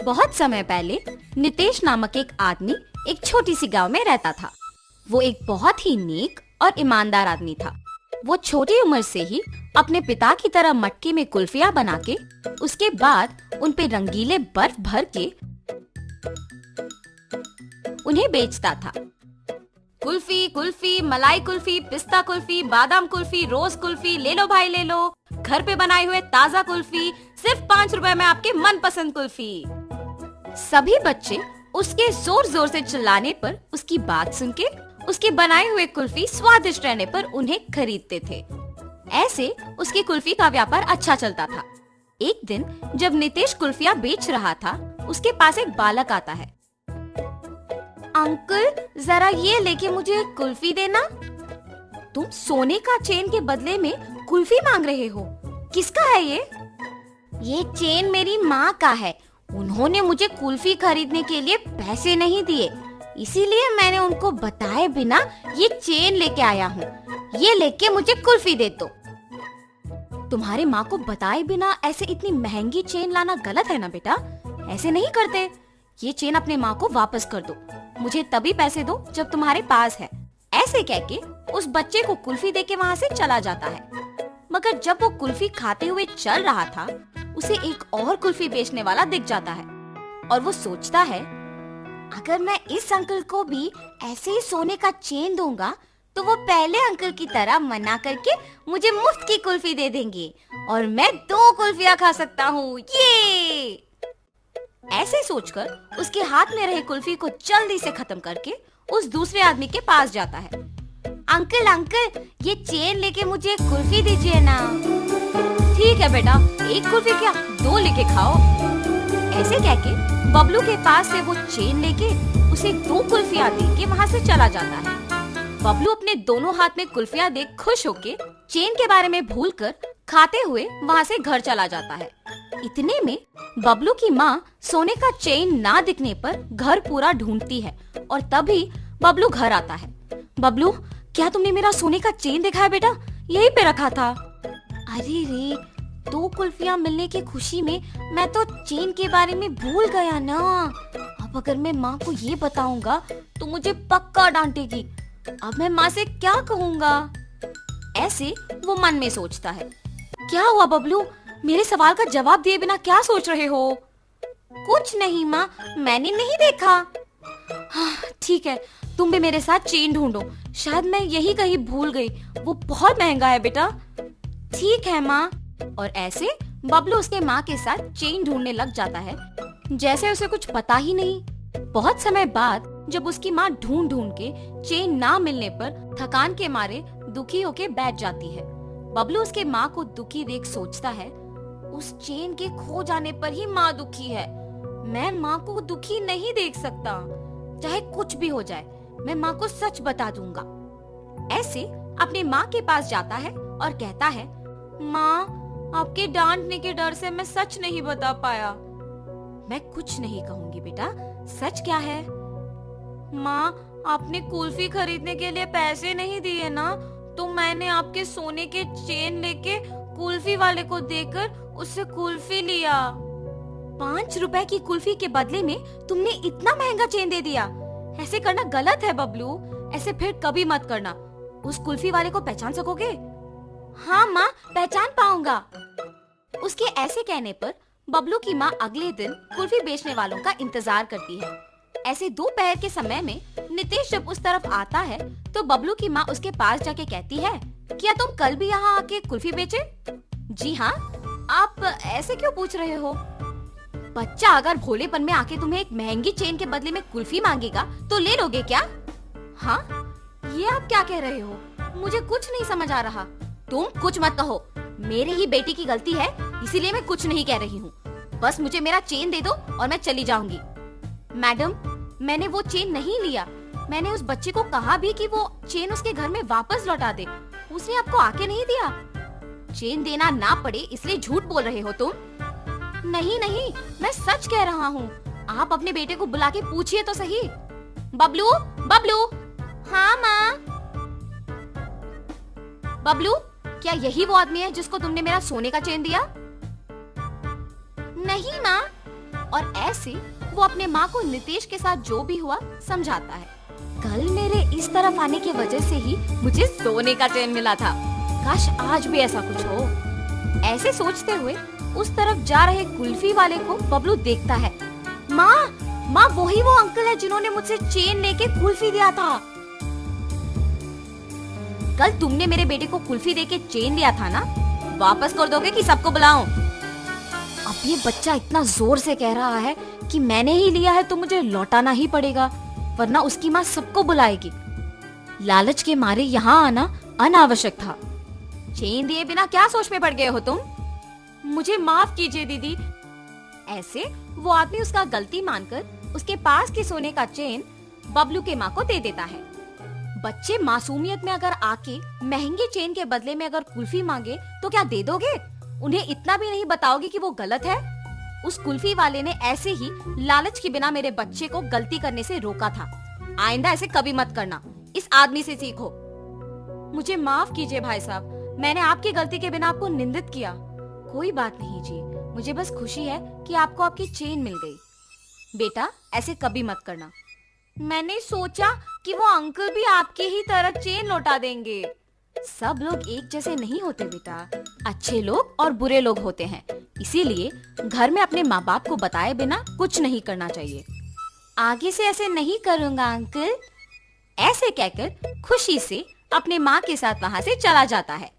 बहुत समय पहले नितेश नामक एक आदमी एक छोटी सी गांव में रहता था। वो एक बहुत ही नेक और ईमानदार आदमी था। वो छोटी उम्र से ही अपने पिता की तरह मटके में कुल्फियां बना के उसके बाद उन पे रंगीले बर्फ भर के उन्हें बेचता था। कुल्फी कुल्फी, मलाई कुल्फी, पिस्ता कुल्फी, बादाम कुल्फी, रोज कुल्फी, ले लो भाई ले लो, घर पे बनाए हुए ताजा कुल्फी, सिर्फ 5 रुपए में आपके मनपसंद कुल्फी। सभी बच्चे उसके जोर जोर से चिल्लाने पर उसकी बात सुन के उसके बनाए हुए कुल्फी स्वादिष्ट रहने पर उन्हें खरीदते थे। ऐसे उसकी कुल्फी का व्यापार अच्छा चलता था। एक दिन जब नितेश कुल्फियां बेच रहा था, उसके पास एक बालक आता है। अंकल, जरा ये लेके मुझे कुल्फी देना। तुम सोने का चेन के बदले में कुल्फी मांग रहे हो? किसका है ये? ये चेन मेरी माँ का है। उन्होंने मुझे कुल्फी खरीदने के लिए पैसे नहीं दिए, इसीलिए मैंने उनको बताए बिना ये चेन लेके आया हूँ। ये लेके मुझे कुल्फी दे दो। तुम्हारे माँ को बताए बिना ऐसे इतनी महंगी चेन लाना गलत है ना बेटा, ऐसे नहीं करते। ये चेन अपने माँ को वापस कर दो। मुझे तभी पैसे दो जब तुम्हारे पास है। ऐसे कह के उस बच्चे को कुल्फी देके वहाँ से चला जाता है। मगर जब वो कुल्फी खाते हुए चल रहा था, उसे एक और कुल्फी बेचने वाला दिख जाता है और वो सोचता है, अगर मैं इस अंकल को भी ऐसे ही सोने का चेन दूंगा तो वो पहले अंकल की तरह मना करके मुझे मुफ्त की कुल्फी दे देंगे और मैं 2 कुल्फियां खा सकता हूँ। ये ऐसे सोचकर उसके हाथ में रहे कुल्फी को जल्दी से खत्म करके उस दूसरे आदमी के पास जाता है। अंकल अंकल, ये चेन लेके मुझे एक कुल्फी दीजिए ना। ठीक है बेटा, 1 कुल्फी क्या 2 लेके खाओ। ऐसे कह के बबलू के पास से वो चेन लेके उसे 2 कुल्फियां दे के वहाँ से चला जाता है। बबलू अपने दोनों हाथ में कुल्फियां देख खुश होके चेन के बारे में भूलकर खाते हुए वहाँ से घर चला जाता है। इतने में बबलू की माँ सोने का चेन ना दिखने पर घर पूरा ढूंढती है और तभी बबलू घर आता है। बबलू, क्या तुमने मेरा सोने का चेन देखा है बेटा? यहीं पे रखा था। अरे रे, 2 कुल्फियां मिलने की खुशी में मैं तो चेन के बारे में भूल गया ना। अब अगर मैं माँ को ये बताऊंगा तो मुझे पक्का डांटेगी। अब मैं माँ से क्या कहूँगा? ऐसे वो मन में सोचता है। क्या हुआ बबलू, मेरे सवाल का जवाब दिए बिना क्या सोच रहे हो? कुछ नहीं माँ, मैंने नहीं देखा। हाँ, ठीक है, तुम भी मेरे साथ चेन ढूंढो। शायद मैं यही कहीं भूल गई। वो बहुत महंगा है बेटा। ठीक है माँ। और ऐसे बबलू उसके माँ के साथ चेन ढूंढने लग जाता है, जैसे उसे कुछ पता ही नहीं। बहुत समय बाद जब उसकी माँ ढूंढ ढूंढ के चेन ना मिलने पर थकान के मारे दुखी होके बैठ जाती है। बबलू उसके माँ को दुखी देख सोचता है, उस चेन के खो जाने पर ही माँ दुखी है। मैं माँ को दुखी नहीं देख सकता। चाहे कुछ भी हो जाए, मैं माँ को सच बता दूंगा। ऐसे अपनी माँ के पास जाता है और कहता है, माँ, आपके डांटने के डर से मैं सच नहीं बता पाया। मैं कुछ नहीं कहूंगी बेटा, सच क्या है? माँ, आपने कुल्फी खरीदने के लिए पैसे नहीं दिए ना, तो मैंने आपके सोने के चेन लेके कुल्फी वाले को देकर उससे कुल्फी लिया। 5 रुपए की कुल्फी के बदले में तुमने इतना महंगा चेन दे दिया। ऐसे करना गलत है बबलू, ऐसे फिर कभी मत करना। उस कुल्फी वाले को पहचान सकोगे? हाँ माँ, पहचान पाऊंगा। उसके ऐसे कहने पर बबलू की माँ अगले दिन कुल्फी बेचने वालों का इंतजार करती है। ऐसे दोपहर के समय में नितेश जब उस तरफ आता है तो बबलू की माँ उसके पास जाके कहती है, क्या तुम कल भी यहाँ आके कुल्फी बेचे? जी हाँ। आप ऐसे क्यों पूछ रहे हो? बच्चा अगर भोलेपन में आके तुम्हें एक महंगी चेन के बदले में कुल्फी मांगेगा तो ले लोगे क्या? हाँ, ये आप क्या कह रहे हो? मुझे कुछ नहीं समझ आ रहा। तुम कुछ मत कहो, मेरी ही बेटी की गलती है, इसीलिए मैं कुछ नहीं कह रही हूँ। बस मुझे मेरा चेन दे दो और मैं चली जाऊंगी। मैडम, मैंने वो चेन नहीं लिया। मैंने उस बच्चे को कहा भी कि वो चेन उसके घर में वापस लौटा दे। उसने आपको आके नहीं दिया। चेन देना ना पड़े इसलिए झूठ बोल रहे हो तुम। नहीं नहीं, मैं सच कह रहा हूँ। आप अपने बेटे को बुला के पूछिए तो सही। बबलू, बबलू। हाँ माँ। बबलू, क्या यही वो आदमी है जिसको तुमने मेरा सोने का चेन दिया? नहीं माँ, और ऐसे वो अपने माँ को नितेश के साथ जो भी हुआ समझाता है। कल मेरे इस तरफ आने की वजह से ही मुझे सोने का चैन मिला था। काश आज भी ऐसा कुछ हो। ऐसे सोचते हुए उस तरफ जा रहे कुल्फी वाले को बबलू देखता है। माँ वही वो अंकल है जिन्होंने मुझसे चेन लेके कुल्फी दिया था। कल तुमने मेरे बेटे को कुल्फी देके चेन दिया था ना, वापस कर दोगे कि सबको बुलाऊं? अब ये बच्चा इतना जोर से कह रहा है कि मैंने ही लिया है तो मुझे लौटाना ही पड़ेगा, वरना उसकी माँ सबको बुलाएगी। लालच के मारे यहाँ आना अनावश्यक था। चेन दिए बिना क्या सोच में पड़ गए हो तुम? मुझे माफ कीजिए दीदी। ऐसे वो आदमी उसका गलती मानकर उसके पास के सोने का चेन बबलू के माँ को दे देता है। बच्चे मासूमियत में अगर आके महंगे चेन के बदले में अगर कुल्फी मांगे तो क्या दे दोगे? उन्हें इतना भी नहीं बताओगे कि वो गलत है? उस कुल्फी वाले ने ऐसे ही लालच के बिना मेरे बच्चे को गलती करने से रोका था। आइंदा ऐसे कभी मत करना, इस आदमी से सीखो। मुझे माफ कीजिए भाई साहब, मैंने आपकी गलती के बिना आपको निंदित किया। कोई बात नहीं जी, मुझे बस खुशी है कि आपको आपकी चेन मिल गई। बेटा ऐसे कभी मत करना। मैंने सोचा कि वो अंकल भी आपकी ही तरह चेन लौटा देंगे। सब लोग एक जैसे नहीं होते बेटा, अच्छे लोग और बुरे लोग होते हैं। इसीलिए घर में अपने माँ बाप को बताए बिना कुछ नहीं करना चाहिए। आगे से ऐसे नहीं करूँगा अंकल। ऐसे कहकर खुशी से अपने माँ के साथ वहाँ से चला जाता है।